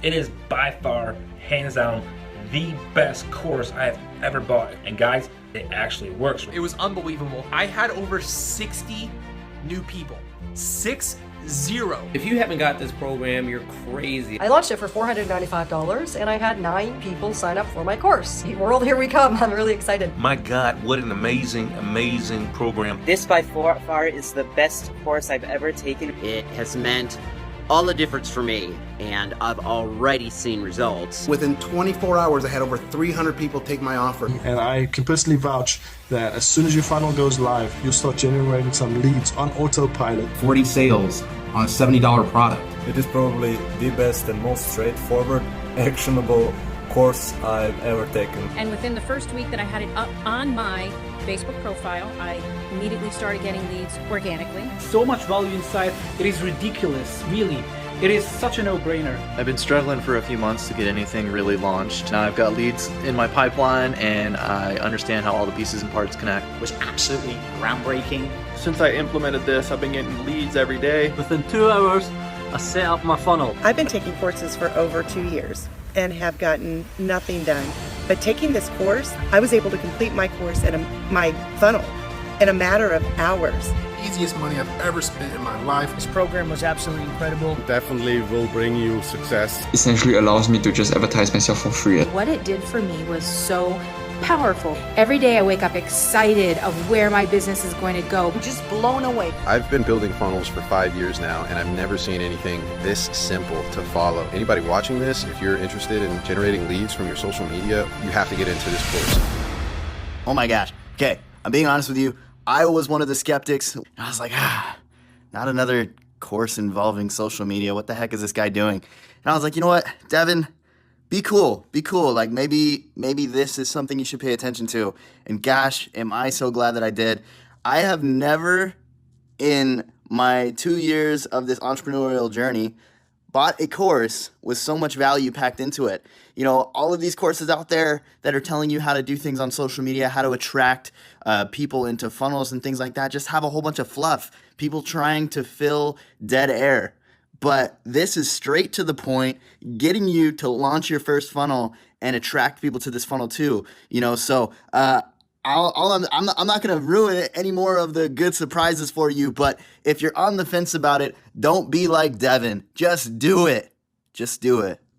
It is by far, hands down, the best course I have ever bought. And guys, it actually works. It was unbelievable. I had over 60 new people. 60. If you haven't got this program, you're crazy. I launched it for $495 and I had 9 people sign up for my course. World, here we come. I'm really excited. My God, what an amazing, amazing program. This by far is the best course I've ever taken. It has meant all the difference for me, and I've already seen results. Within 24 hours, I had over 300 people take my offer. And I can personally vouch that as soon as your funnel goes live, you'll start generating some leads on autopilot. 40 sales on a $70 product. It is probably the best and most straightforward, actionable course I've ever taken. And within the first week that I had it up on my Facebook profile, I immediately started getting leads organically. So much value inside, it is ridiculous, really. It is such a no-brainer. I've been struggling for a few months to get anything really launched. Now I've got leads in my pipeline and I understand how all the pieces and parts connect. It was absolutely groundbreaking. Since I implemented this, I've been getting leads every day. Within 2 hours, I set up my funnel. I've been taking courses for over 2 years and have gotten nothing done. But taking this course, I was able to complete my course and my funnel in a matter of hours. Easiest money I've ever spent in my life. This program was absolutely incredible. Definitely will bring you success. Essentially allows me to just advertise myself for free. What it did for me was so powerful. Every day I wake up excited of where my business is going to go. I'm just blown away. I've been building funnels for 5 years now, and I've never seen anything this simple to follow. Anybody watching this, if you're interested in generating leads from your social media, you have to get into this course. Oh my gosh. Okay, I'm being honest with you. I was one of the skeptics. I was like, not another course involving social media. What the heck is this guy doing? And I was like, you know what, Devin, be cool. Be cool. Like maybe this is something you should pay attention to. And gosh, am I so glad that I did. I have never in my 2 years of this entrepreneurial journey bought a course with so much value packed into it. You know, all of these courses out there that are telling you how to do things on social media, how to attract people into funnels and things like that, just have a whole bunch of fluff. People trying to fill dead air. But this is straight to the point, getting you to launch your first funnel and attract people to this funnel too. You know, so I'm not going to ruin any more of the good surprises for you. But if you're on the fence about it, don't be like Devin. Just do it. Just do it.